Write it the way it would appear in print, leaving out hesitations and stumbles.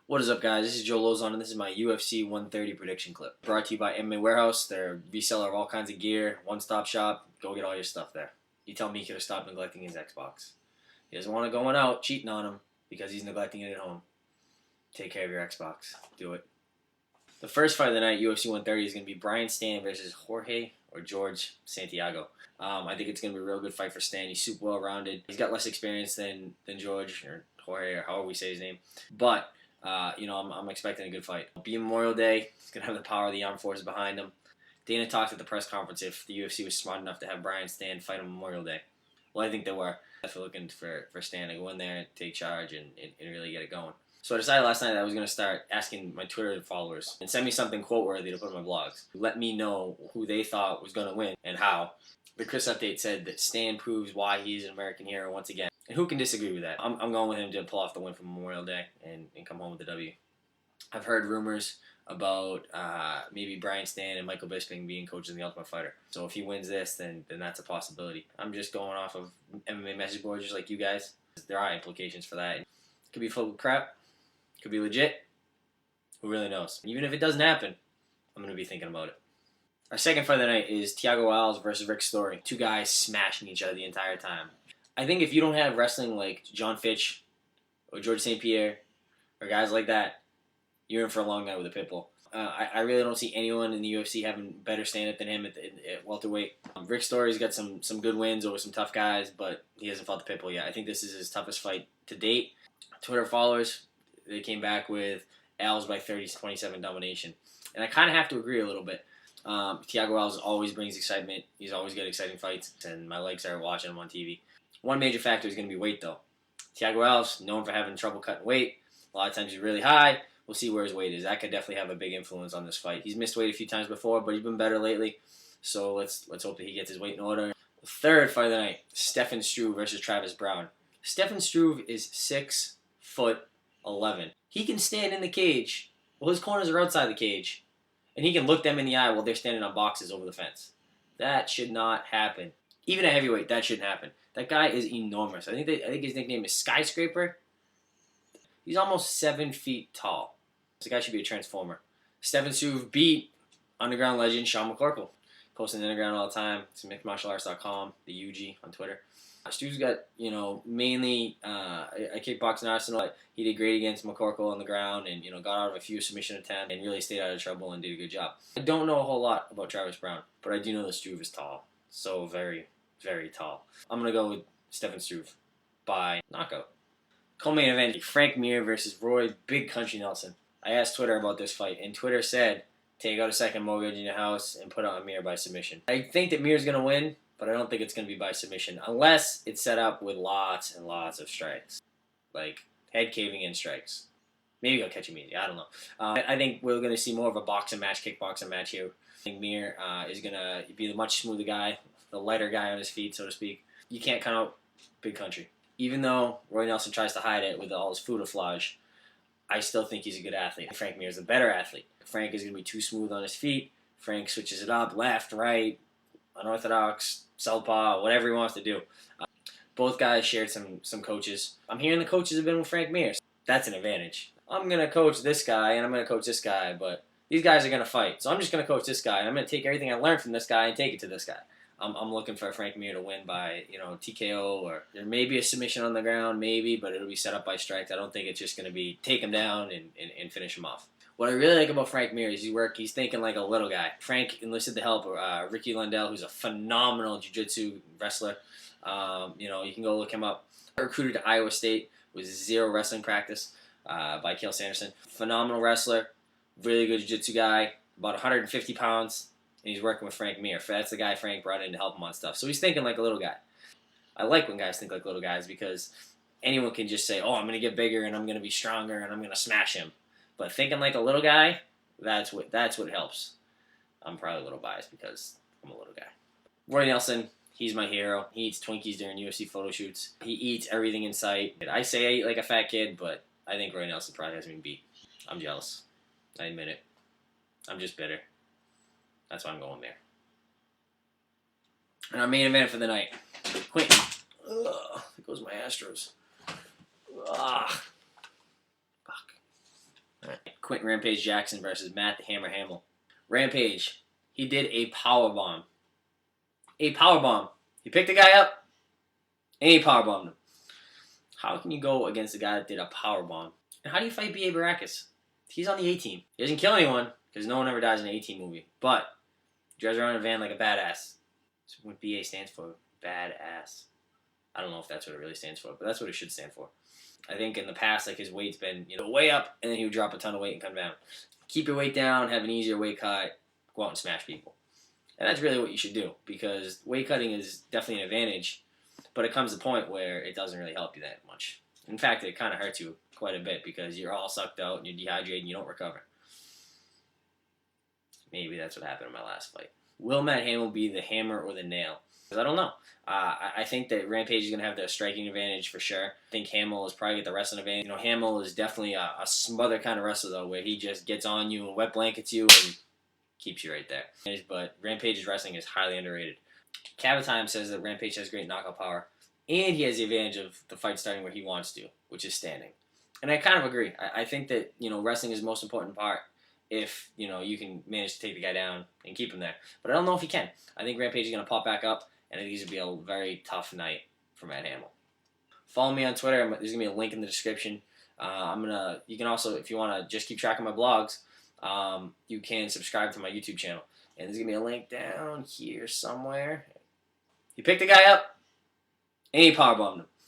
What is up, guys? This is Joe Lauzon, and this is my UFC 130 prediction clip. Brought to you by MMA Warehouse. They're a reseller of all kinds of gear, one-stop shop. Go get all your stuff there. You tell me he could have stopped neglecting his Xbox. He doesn't want to go out cheating on him because he's neglecting it at home. Take care of your Xbox. Do it. The first fight of the night, UFC 130, is going to be Brian Stann versus Jorge or George Santiago. I think it's going to be a real good fight for Stan. He's super well-rounded. He's got less experience than George or Jorge or however we say his name. But I'm expecting a good fight. Being Memorial Day, he's going to have the power of the armed forces behind him. Dana talked at the press conference if the UFC was smart enough to have Brian Stann fight on Memorial Day. Well, I think they were. Definitely looking for Stan to go in there and take charge and really get it going. So I decided last night that I was going to start asking my Twitter followers and send me something quote-worthy to put on my blogs. Let me know who they thought was going to win and how. The Chris update said that Stan proves why he's an American hero once again. And who can disagree with that? I'm going with him to pull off the win from Memorial Day and come home with the W. I've heard rumors about maybe Brian Stann and Michael Bisping being coaches in the Ultimate Fighter. So if he wins this, then that's a possibility. I'm just going off of MMA message boards just like you guys. There are implications for that. It could be full of crap. Could be legit. Who really knows? Even if it doesn't happen, I'm going to be thinking about it. Our second fight of the night is Thiago Alves versus Rick Story. Two guys smashing each other the entire time. I think if you don't have wrestling like John Fitch or George St. Pierre or guys like that, you're in for a long night with a pitbull. I really don't see anyone in the UFC having better stand-up than him at welterweight. Rick Story's got some good wins over some tough guys, but he hasn't fought the pitbull yet. I think this is his toughest fight to date. Twitter followers, they came back with Alves by 30-27 domination. And I kind of have to agree a little bit. Thiago Alves always brings excitement. He's always got exciting fights, and my legs are watching him on TV. One major factor is going to be weight, though. Thiago Alves, known for having trouble cutting weight. A lot of times he's really high. We'll see where his weight is. That could definitely have a big influence on this fight. He's missed weight a few times before, but he's been better lately. So let's hope that he gets his weight in order. The third fight of the night, Stefan Struve versus Travis Brown. Stefan Struve is 6'11". He can stand in the cage. Well, his corners are outside the cage. And he can look them in the eye while they're standing on boxes over the fence. That should not happen. Even at heavyweight, that shouldn't happen. That guy is enormous. I think his nickname is Skyscraper. He's almost 7 feet tall. This guy should be a transformer. Stefan Struve beat underground legend Sean McCorkle. Posting the underground all the time. It's mixedmartialarts.com, the UG on Twitter. Struve's got, mainly a kickboxing arsenal. He did great against McCorkle on the ground and, got out of a few submission attempts and really stayed out of trouble and did a good job. I don't know a whole lot about Travis Brown, but I do know that Struve is tall. So very, very tall. I'm going to go with Stefan Struve by knockout. Co-main event, Frank Mir versus Roy Big Country Nelson. I asked Twitter about this fight, and Twitter said, take out a second mortgage in your house and put on Mir by submission. I think that Mir's going to win, but I don't think it's going to be by submission, unless it's set up with lots and lots of strikes. Like, head caving in strikes. Maybe he'll catch him easy, I don't know. I think we're going to see more of a boxing match, kickboxing match here. I think Mir is going to be the much smoother guy, the lighter guy on his feet, so to speak. You can't count out Big Country. Even though Roy Nelson tries to hide it with all his camouflage, I still think he's a good athlete. Frank Mir is a better athlete. Frank is going to be too smooth on his feet. Frank switches it up, left, right, unorthodox, southpaw, whatever he wants to do. Both guys shared some coaches. I'm hearing the coaches have been with Frank Mir. That's an advantage. I'm going to coach this guy, and I'm going to coach this guy, but these guys are going to fight. So I'm just going to coach this guy, and I'm going to take everything I learned from this guy and take it to this guy. I'm looking for Frank Mir to win by, TKO, or there may be a submission on the ground, maybe, but it'll be set up by strikes. I don't think it's just going to be take him down and finish him off. What I really like about Frank Mir is he's thinking like a little guy. Frank enlisted the help of Ricky Lundell, who's a phenomenal jiu-jitsu wrestler. You can go look him up. Recruited to Iowa State with zero wrestling practice by Cale Sanderson. Phenomenal wrestler, really good jiu-jitsu guy, about 150 pounds. And he's working with Frank Mir. That's the guy Frank brought in to help him on stuff. So he's thinking like a little guy. I like when guys think like little guys because anyone can just say, oh, I'm going to get bigger and I'm going to be stronger and I'm going to smash him. But thinking like a little guy, that's what helps. I'm probably a little biased because I'm a little guy. Roy Nelson, he's my hero. He eats Twinkies during UFC photo shoots. He eats everything in sight. I say I eat like a fat kid, but I think Roy Nelson probably has me beat. I'm jealous. I admit it. I'm just bitter. That's why I'm going there. And our main event for the night. Quick. There goes my Astros. Fuck. Quentin Rampage Jackson versus Matt the Hammer Hamill. Rampage, he did a power bomb. A power bomb. He picked the guy up, and he power bombed him. How can you go against a guy that did a power bomb? And how do you fight B.A. Baracus? He's on the A-Team. He doesn't kill anyone, because no one ever dies in an A-Team movie. But he drives around in a van like a badass. That's what BA stands for. Badass. I don't know if that's what it really stands for, but that's what it should stand for. I think in the past, like, his weight's been, way up, and then he would drop a ton of weight and come down. Keep your weight down, have an easier weight cut, go out and smash people. And that's really what you should do, because weight cutting is definitely an advantage, but it comes to a point where it doesn't really help you that much. In fact, it kind of hurts you quite a bit, because you're all sucked out, and you're dehydrated, and you don't recover. Maybe that's what happened in my last fight. Will Matt Hamill be the hammer or the nail? Because I don't know. I think that Rampage is going to have the striking advantage for sure. I think Hamill is probably get the wrestling advantage. Hamill is definitely a smother kind of wrestler, though, where he just gets on you and wet blankets you and keeps you right there. But Rampage's wrestling is highly underrated. Cavatime says that Rampage has great knockout power, and he has the advantage of the fight starting where he wants to, which is standing. And I kind of agree. I think that, wrestling is the most important part if, you can manage to take the guy down and keep him there. But I don't know if he can. I think Rampage is going to pop back up, and I think it's going to be a very tough night for Matt Hamill. Follow me on Twitter. There's going to be a link in the description. You can also, if you want to just keep track of my blogs, you can subscribe to my YouTube channel. And there's going to be a link down here somewhere. He picked the guy up, and he powerbombed him.